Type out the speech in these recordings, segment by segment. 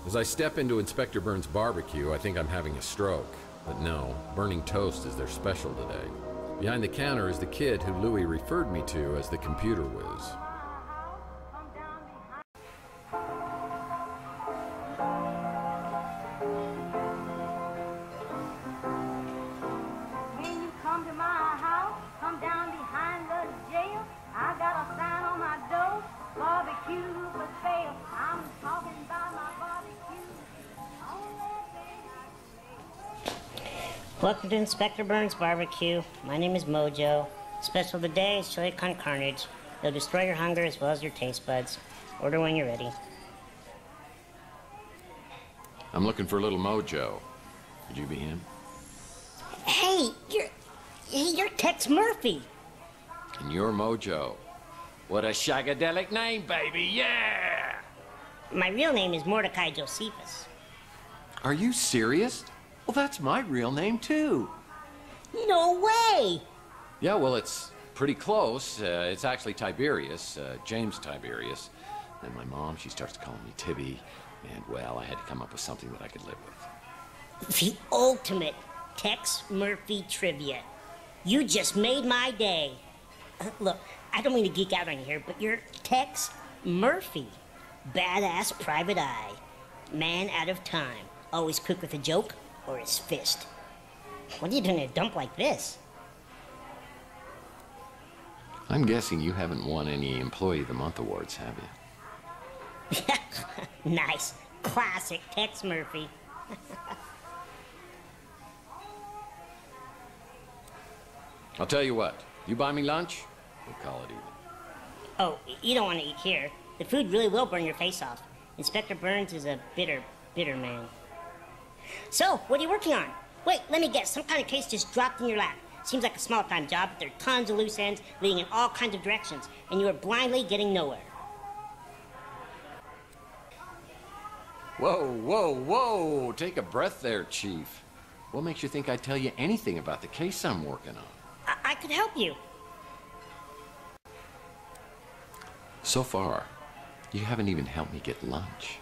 As I step into Inspector Burns' barbecue, I think I'm having a stroke. But no, burning toast is their special today. Behind the counter is the kid who Louis referred me to as the computer whiz. When you come to my house, come down behind the jail. I got a sign on my door, barbecue for sale. I'm talking about my barbecue. Welcome to Inspector Burns' barbecue. My name is Mojo. Special today is chili con carnage. It'll destroy your hunger as well as your taste buds. Order when you're ready. I'm looking for little Mojo. Could you be him? Hey, you're Tex Murphy. And you're Mojo. What a shagadelic name, baby, yeah! My real name is Mordecai Josephus. Are you serious? Well, that's my real name, too. No way! Yeah, well, it's pretty close. It's actually Tiberius, James Tiberius. And my mom, she starts calling me Tibby. And, well, I had to come up with something that I could live with. The ultimate Tex Murphy trivia. You just made my day. Look, I don't mean to geek out on you here, but you're Tex Murphy. Badass private eye. Man out of time. Always quick with a joke or his fist. What are you doing in a dump like this? I'm guessing you haven't won any Employee of the Month awards, have you? Nice. Classic Tex Murphy. I'll tell you what. You buy me lunch, we'll call it even. Oh, you don't want to eat here. The food really will burn your face off. Inspector Burns is a bitter, bitter man. So, what are you working on? Wait, let me guess. Some kind of case just dropped in your lap. Seems like a small-time job, but there are tons of loose ends leading in all kinds of directions, and you are blindly getting nowhere. Whoa, whoa, whoa! Take a breath there, Chief. What makes you think I'd tell you anything about the case I'm working on? I could help you. So far, you haven't even helped me get lunch.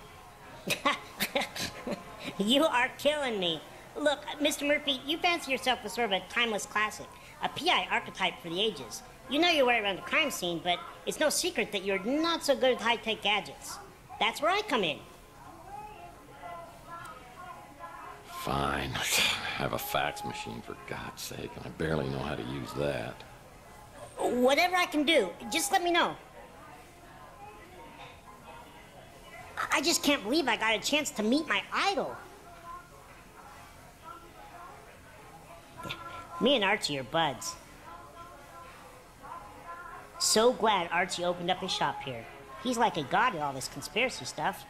You are killing me. Look, Mr. Murphy, you fancy yourself as sort of a timeless classic, a PI archetype for the ages. You know your way around the crime scene, but it's no secret that you're not so good with high-tech gadgets. That's where I come in. Fine. I have a fax machine, for God's sake, and I barely know how to use that. Whatever I can do, just let me know. I just can't believe I got a chance to meet my idol. Me and Archie are buds. So glad Archie opened up his shop here. He's like a god at all this conspiracy stuff.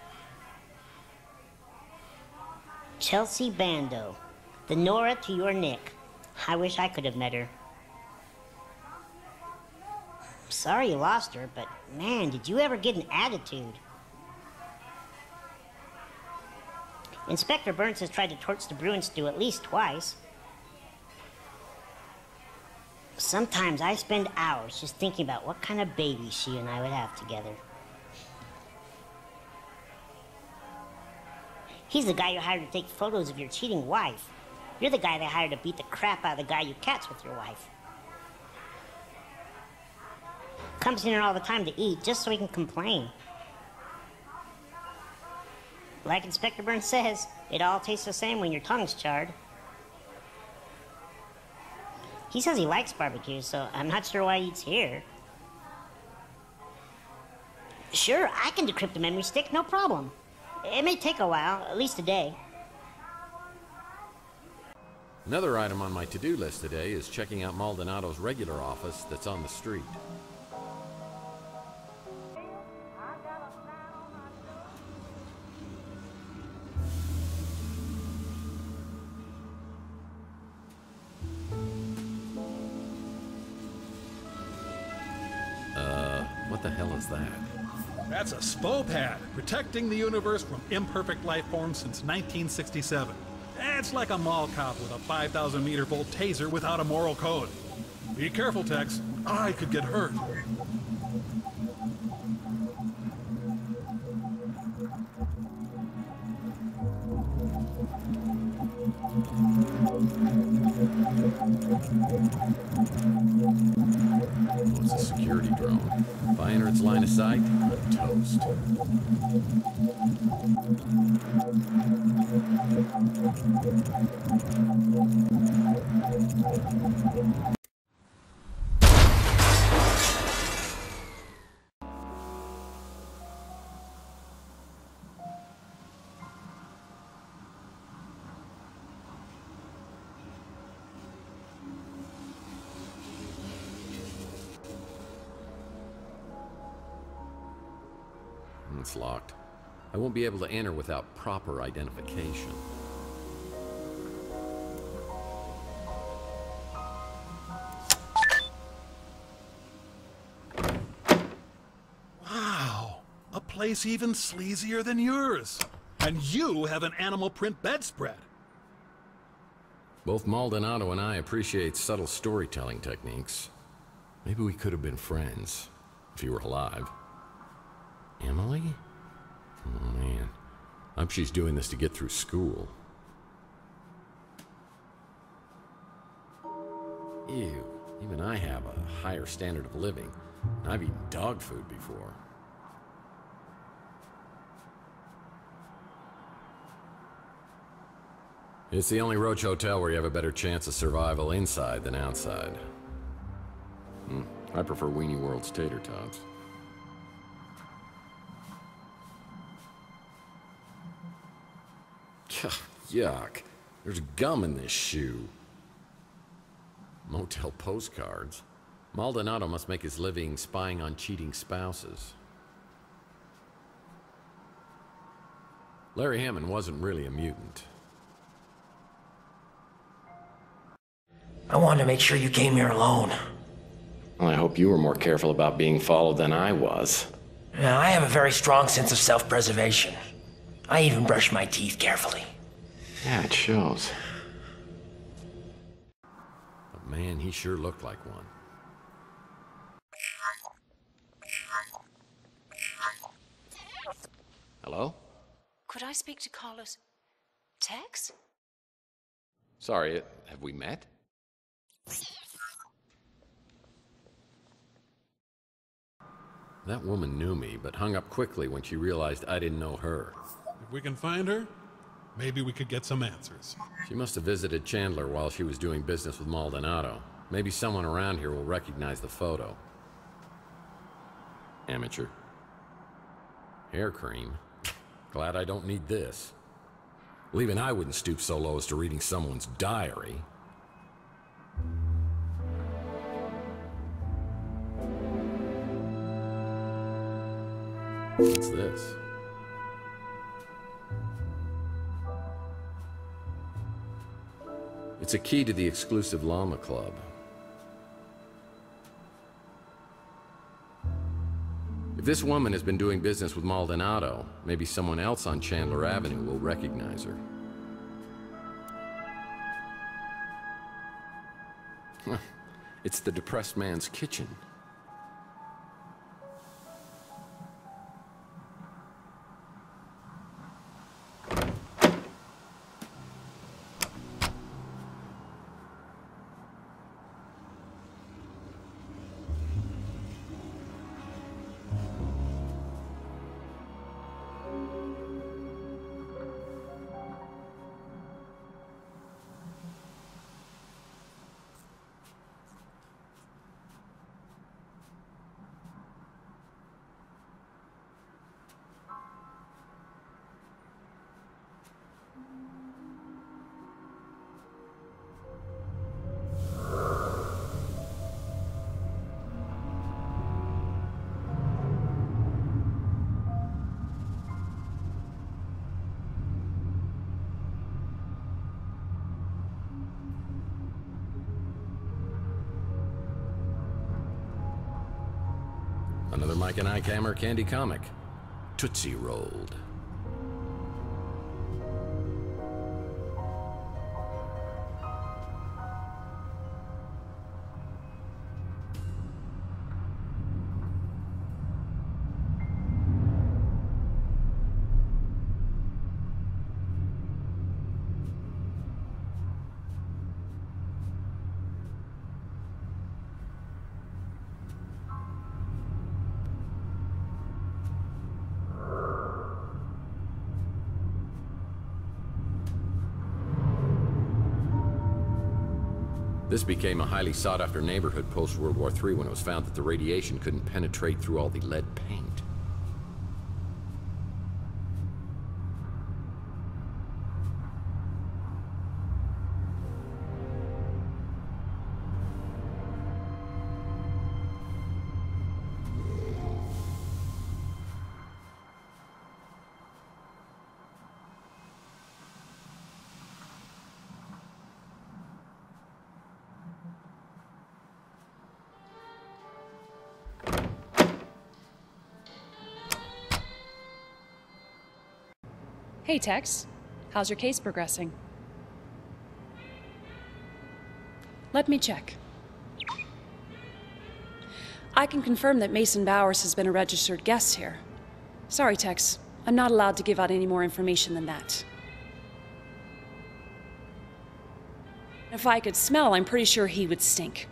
Chelsea Bando, the Nora to your Nick. I wish I could have met her. Sorry you lost her, but man, did you ever get an attitude. Inspector Burns has tried to torch the Bruin stew at least twice. Sometimes I spend hours just thinking about what kind of baby she and I would have together. He's the guy you hired to take photos of your cheating wife. You're the guy they hired to beat the crap out of the guy you catch with your wife. Comes in here all the time to eat just so he can complain. Like Inspector Burns says, it all tastes the same when your tongue's charred. He says he likes barbecue, so I'm not sure why he eats here. Sure, I can decrypt a memory stick, no problem. It may take a while, at least a day. Another item on my to-do list today is checking out Maldonado's regular office that's on the street. What the hell is that? That's a SPO pad, protecting the universe from imperfect life forms since 1967. It's like a mall cop with a 5,000 meter volt taser without a moral code. Be careful, Tex. I could get hurt. Oh, it's a security drone. If I enter its line of sight, I'm toast. It's locked. I won't be able to enter without proper identification. Wow, a place even sleazier than yours. And you have an animal print bedspread. Both Maldonado and I appreciate subtle storytelling techniques. Maybe we could have been friends, if you were alive. Emily? Oh man, I hope she's doing this to get through school. Ew, even I have a higher standard of living. I've eaten dog food before. It's the only roach hotel where you have a better chance of survival inside than outside. I prefer Weenie World's tater tots. Yuck. There's gum in this shoe. Motel postcards. Maldonado must make his living spying on cheating spouses. Larry Hammond wasn't really a mutant. I wanted to make sure you came here alone. Well, I hope you were more careful about being followed than I was. Now, I have a very strong sense of self-preservation. I even brush my teeth carefully. Yeah, it shows. But man, he sure looked like one. Hello? Could I speak to Carlos? Tex? Sorry, have we met? That woman knew me, but hung up quickly when she realized I didn't know her. If we can find her, maybe we could get some answers. She must have visited Chandler while she was doing business with Maldonado. Maybe someone around here will recognize the photo. Amateur. Hair cream. Glad I don't need this. Well, even I wouldn't stoop so low as to reading someone's diary. What's this? It's a key to the exclusive llama club. If this woman has been doing business with Maldonado, maybe someone else on Chandler Avenue will recognize her. It's the depressed man's kitchen. Another Mike and Ike Hammer candy comic. Tootsie Rolled. This became a highly sought-after neighborhood post-World War III when it was found that the radiation couldn't penetrate through all the lead paint. Hey, Tex. How's your case progressing? Let me check. I can confirm that Mason Bowers has been a registered guest here. Sorry, Tex. I'm not allowed to give out any more information than that. If I could smell, I'm pretty sure he would stink.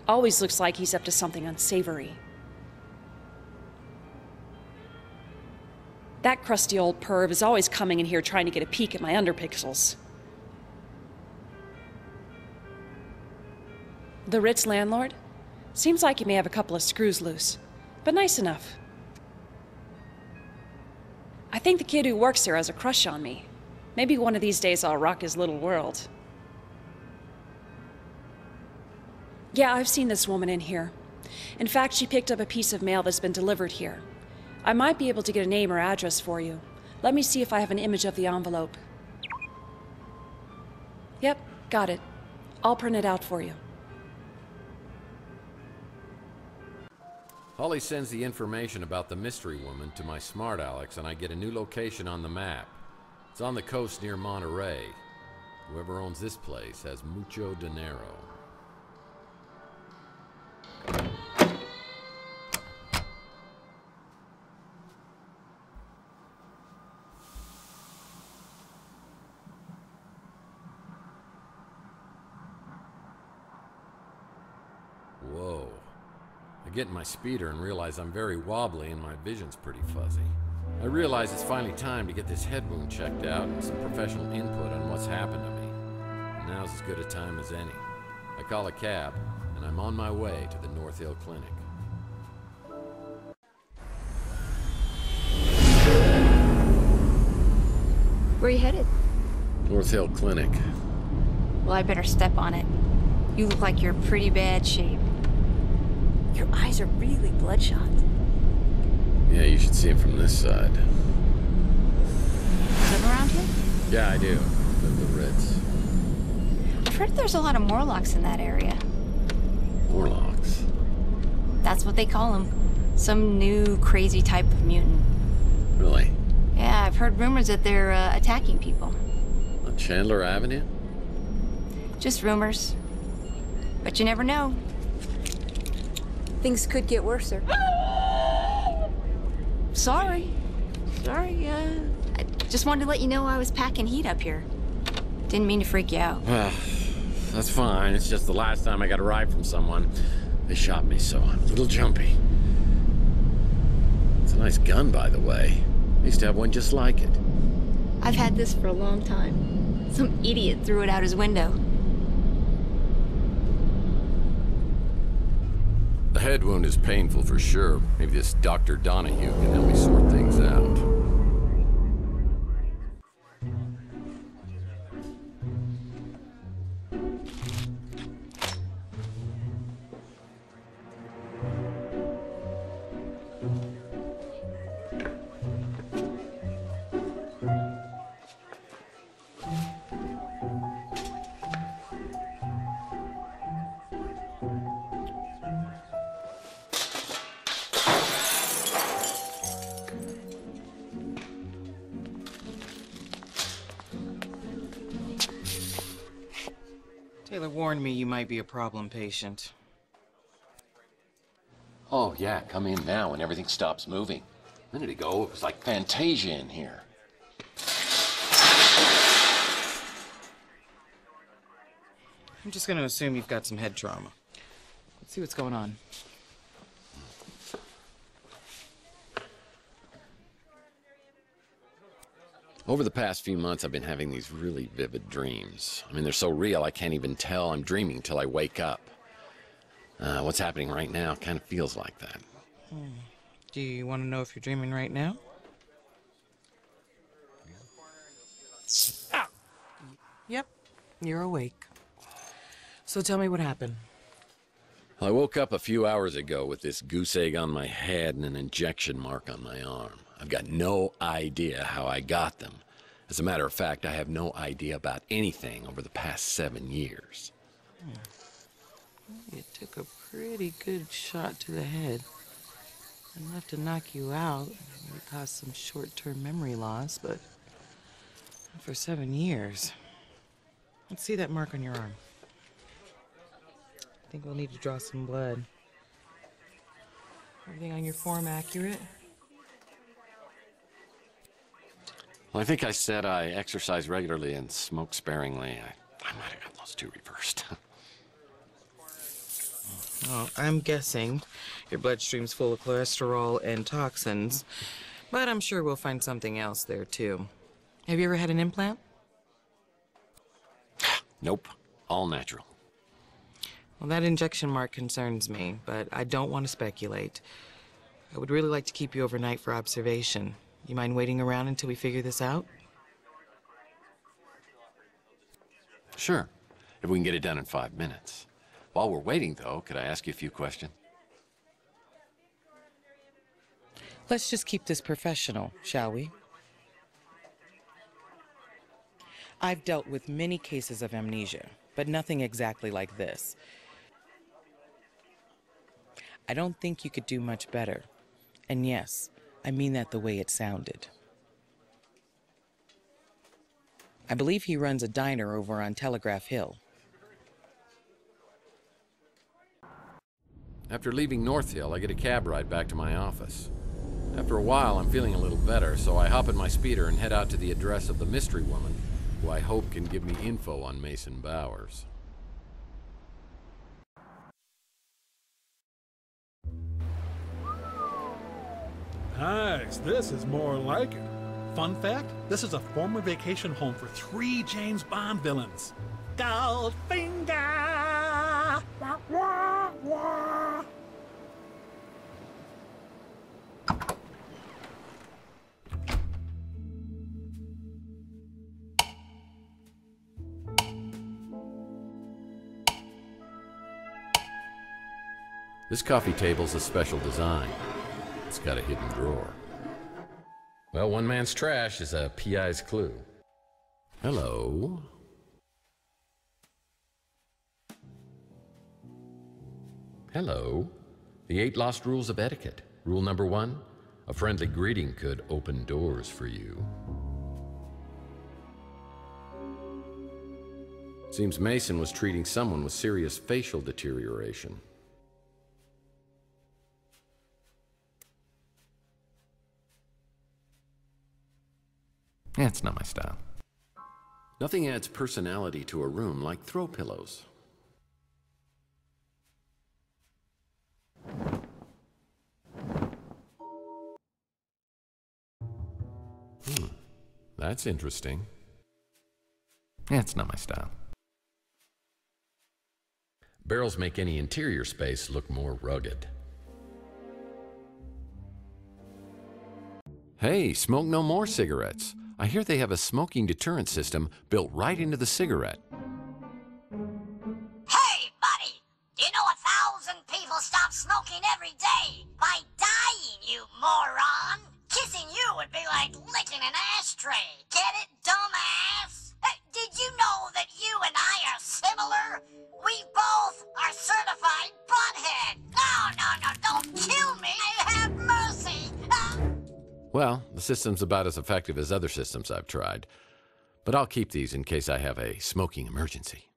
Always looks like he's up to something unsavory. That crusty old perv is always coming in here trying to get a peek at my underpixels. The Ritz landlord? Seems like he may have a couple of screws loose, but nice enough. I think the kid who works here has a crush on me. Maybe one of these days I'll rock his little world. Yeah, I've seen this woman in here. In fact, she picked up a piece of mail that's been delivered here. I might be able to get a name or address for you. Let me see if I have an image of the envelope. Yep, got it. I'll print it out for you. Holly sends the information about the mystery woman to my smart Alex, and I get a new location on the map. It's on the coast near Monterey. Whoever owns this place has mucho dinero. Whoa. I get in my speeder and realize I'm very wobbly and my vision's pretty fuzzy. I realize it's finally time to get this head wound checked out and some professional input on what's happened to me. Now's as good a time as any. I call a cab, and I'm on my way to the North Hill Clinic. Where are you headed? North Hill Clinic. Well, I better step on it. You look like you're in pretty bad shape. Your eyes are really bloodshot. Yeah, you should see him from this side. Live around here? Yeah, I do. Live the Ritz. I've heard there's a lot of Morlocks in that area. Morlocks? That's what they call them. Some new, crazy type of mutant. Really? Yeah, I've heard rumors that they're attacking people. On Chandler Avenue? Just rumors. But you never know. Things could get worse, sir. Sorry. I just wanted to let you know I was packing heat up here. Didn't mean to freak you out. That's fine. It's just the last time I got a ride from someone, they shot me, so I'm a little jumpy. It's a nice gun, by the way. I used to have one just like it. I've had this for a long time. Some idiot threw it out his window. The head wound is painful for sure. Maybe this Dr. Donahue can help me sort things out. Taylor warned me you might be a problem patient. Oh, yeah, come in now when everything stops moving. A minute ago, it was like Fantasia in here. I'm just gonna assume you've got some head trauma. Let's see what's going on. Over the past few months, I've been having these really vivid dreams. I mean, they're so real, I can't even tell I'm dreaming till I wake up. What's happening right now kind of feels like that. Do you want to know if you're dreaming right now? Ah. Yep, you're awake. So tell me what happened. I woke up a few hours ago with this goose egg on my head and an injection mark on my arm. I've got no idea how I got them. As a matter of fact, I have no idea about anything over the past 7 years. You took a pretty good shot to the head. Enough to knock you out. Maybe cause some short-term memory loss, but not for 7 years. Let's see that mark on your arm. I think we'll need to draw some blood. Everything on your form accurate? Well, I think I said I exercise regularly and smoke sparingly. I might have got those two reversed. Well, I'm guessing your bloodstream's full of cholesterol and toxins, but I'm sure we'll find something else there, too. Have you ever had an implant? Nope. All natural. Well, that injection mark concerns me, but I don't want to speculate. I would really like to keep you overnight for observation. You mind waiting around until we figure this out? Sure, if we can get it done in 5 minutes. While we're waiting, though, could I ask you a few questions? Let's just keep this professional, shall we? I've dealt with many cases of amnesia, but nothing exactly like this. I don't think you could do much better. And yes, I mean that the way it sounded. I believe he runs a diner over on Telegraph Hill. After leaving North Hill, I get a cab ride back to my office. After a while, I'm feeling a little better, so I hop in my speeder and head out to the address of the mystery woman, who I hope can give me info on Mason Bowers. Nice, this is more like it. Fun fact, this is a former vacation home for 3 James Bond villains. Goldfinger! Wah, wah, wah. This coffee table's a special design. It's got a hidden drawer. Well, one man's trash is a PI's clue. Hello. Hello. The 8 lost rules of etiquette. Rule number 1, a friendly greeting could open doors for you. Seems Mason was treating someone with serious facial deterioration. Yeah, it's not my style. Nothing adds personality to a room like throw pillows. That's interesting. Yeah, it's not my style. Barrels make any interior space look more rugged. Hey, smoke no more cigarettes. I hear they have a smoking deterrent system built right into the cigarette. Hey, buddy! Do you know 1,000 people stop smoking every day by dying, you moron? Kissing you would be like licking an ashtray. Get it, dumbass? Did you know that you and I are similar? We both are certified butthead. No, don't kill me. Have mercy. Well, the system's about as effective as other systems I've tried, but I'll keep these in case I have a smoking emergency.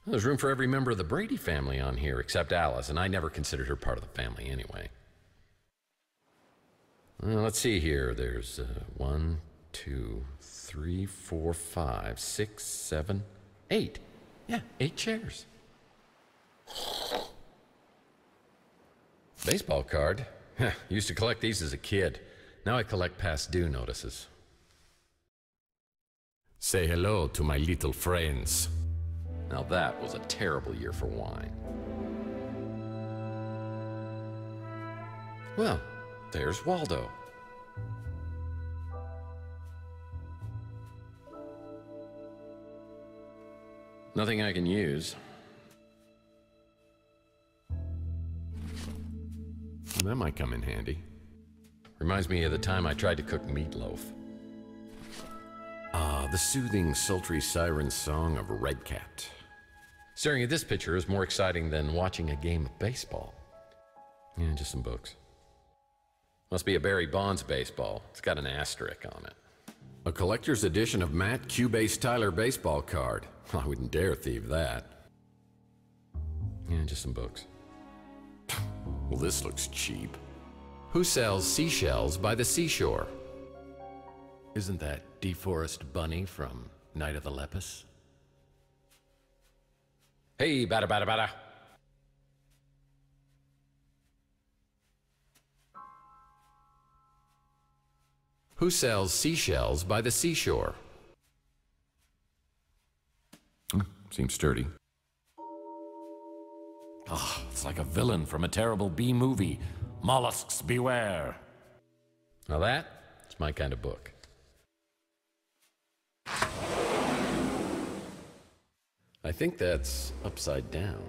There's room for every member of the Brady family on here except Alice, and I never considered her part of the family anyway. Well, let's see here. There's 1, 2, 3, 4, 5, 6, 7, 8. Yeah, 8 chairs. Baseball card? Heh, used to collect these as a kid. Now I collect past due notices. Say hello to my little friends. Now that was a terrible year for wine. Well, there's Waldo. Nothing I can use. That might come in handy. Reminds me of the time I tried to cook meatloaf. Ah, the soothing, sultry siren song of a redcat. Staring at this picture is more exciting than watching a game of baseball. Yeah, just some books. Must be a Barry Bonds baseball. It's got an asterisk on it. A collector's edition of Matt Cubase Tyler baseball card. I wouldn't dare thieve that. Yeah, just some books. Well, this looks cheap. Who sells seashells by the seashore? Isn't that DeForest Bunny from Night of the Lepus? Hey, bada bada bada. Who sells seashells by the seashore? Seems sturdy. Oh, it's like a villain from a terrible B movie. Mollusks beware. Now that's my kind of book. I think that's upside down.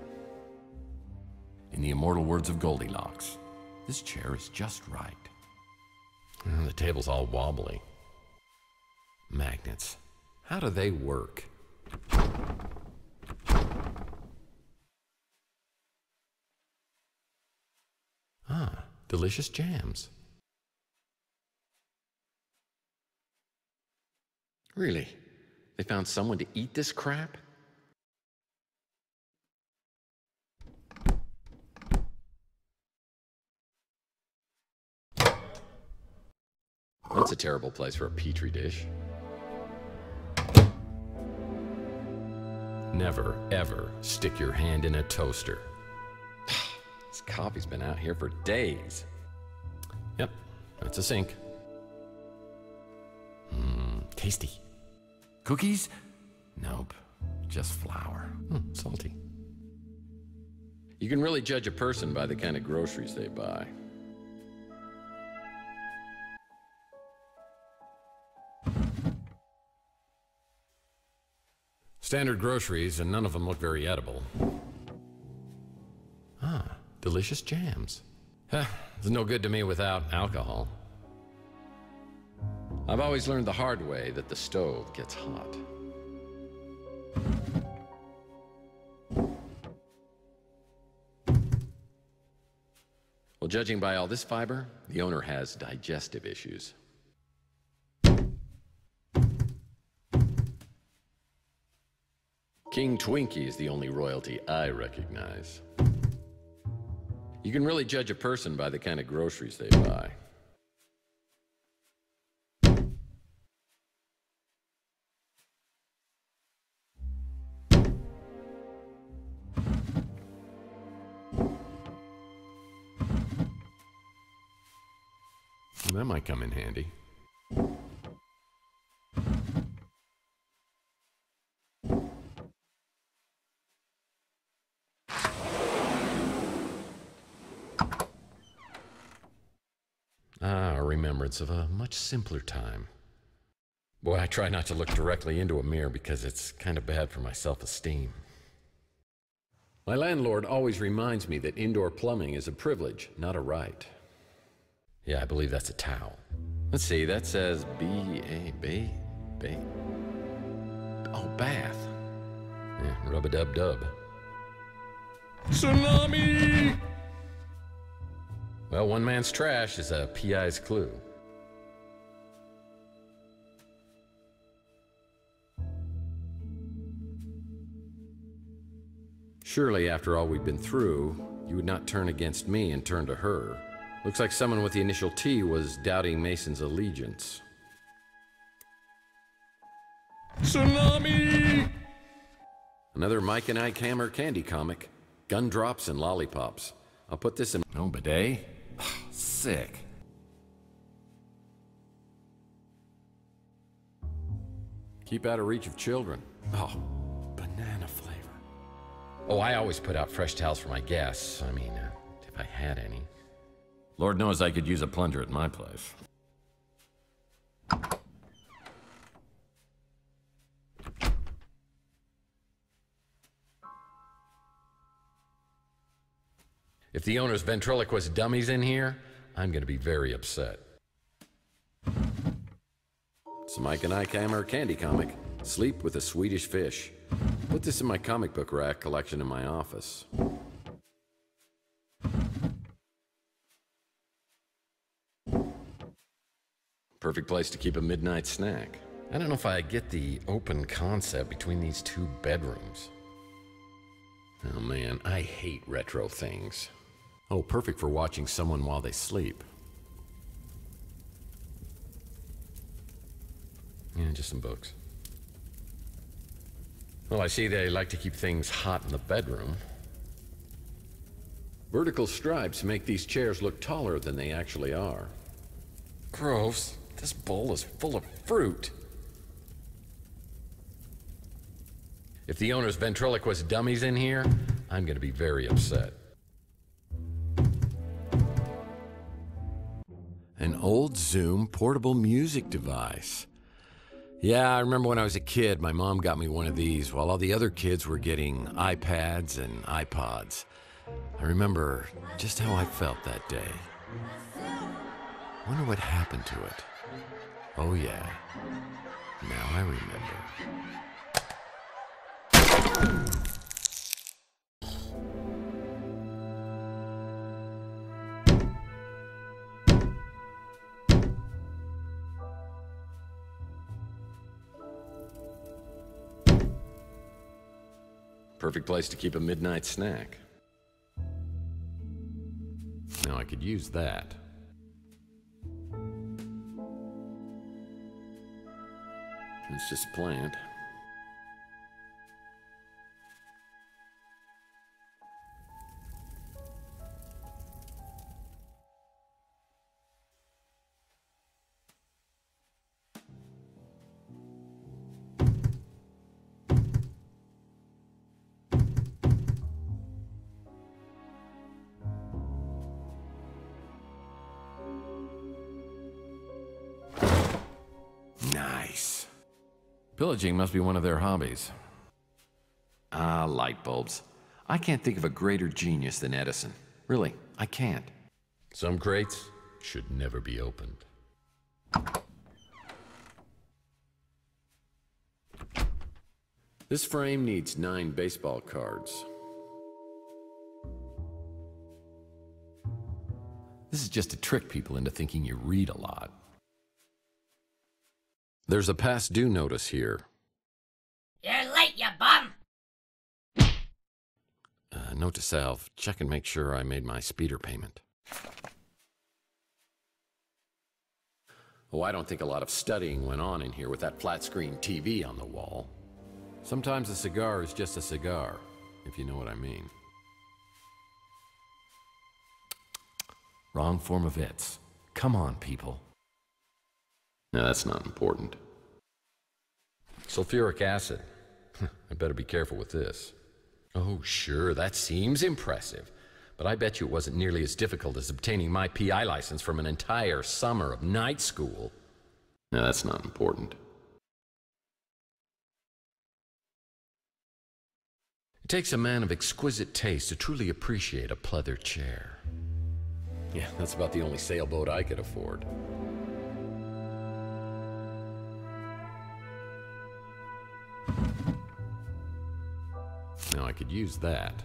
In the immortal words of Goldilocks, this chair is just right. The table's all wobbly. Magnets. How do they work? Ah, delicious jams. Really? They found someone to eat this crap? That's a terrible place for a petri dish. Never, ever stick your hand in a toaster. This coffee's been out here for days. Yep, that's a sink. Tasty. Cookies? Nope, just flour. Salty. You can really judge a person by the kind of groceries they buy. Standard groceries, and none of them look very edible. Ah, delicious jams. It's no good to me without alcohol. I've always learned the hard way that the stove gets hot. Well, judging by all this fiber, the owner has digestive issues. King Twinkie is the only royalty I recognize. You can really judge a person by the kind of groceries they buy. That might come in handy. A remembrance of a much simpler time. Boy, I try not to look directly into a mirror because it's kind of bad for my self-esteem. My landlord always reminds me that indoor plumbing is a privilege, not a right. Yeah, I believe that's a towel. Let's see, that says B-A-B. Oh, bath. Yeah, rub-a-dub-dub. Tsunami! Well, one man's trash is a PI's clue. Surely, after all we've been through, you would not turn against me and turn to her. Looks like someone with the initial T was doubting Mason's allegiance. Tsunami! Another Mike and Ike Hammer candy comic. Gumdrops and lollipops. I'll put this in... Oh, bidet? Sick. Keep out of reach of children. Oh, banana flavor. Oh, I always put out fresh towels for my guests. I mean, if I had any. Lord knows I could use a plunger at my place. If the owner's ventriloquist dummies in here, I'm gonna be very upset. It's a Mike and Ike Hammer candy comic. Sleep with a Swedish fish. Put this in my comic book rack collection in my office. Perfect place to keep a midnight snack. I don't know if I get the open concept between these two bedrooms. Oh man, I hate retro things. Oh, perfect for watching someone while they sleep. Yeah, just some books. Well, I see they like to keep things hot in the bedroom. Vertical stripes make these chairs look taller than they actually are. Gross. This bowl is full of fruit. If the owner's ventriloquist dummies in here, I'm gonna be very upset. An old Zoom portable music device. Yeah, I remember when I was a kid, my mom got me one of these while all the other kids were getting iPads and iPods. I remember just how I felt that day. Wonder what happened to it. Oh yeah, now I remember. Perfect place to keep a midnight snack. Now I could use that. It's just a plant. Nice. Pillaging must be one of their hobbies. Ah, light bulbs. I can't think of a greater genius than Edison. Really, I can't. Some crates should never be opened. This frame needs 9 baseball cards. This is just to trick people into thinking you read a lot. There's a past due notice here. You're late, you bum! Note to self, check and make sure I made my speeder payment. Oh, I don't think a lot of studying went on in here with that flat-screen TV on the wall. Sometimes a cigar is just a cigar, if you know what I mean. Wrong form of its. Come on, people. No, that's not important. Sulfuric acid. I better be careful with this. Oh, sure, that seems impressive. But I bet you it wasn't nearly as difficult as obtaining my PI license from an entire summer of night school. No, that's not important. It takes a man of exquisite taste to truly appreciate a pleather chair. Yeah, that's about the only sailboat I could afford. Now I could use that.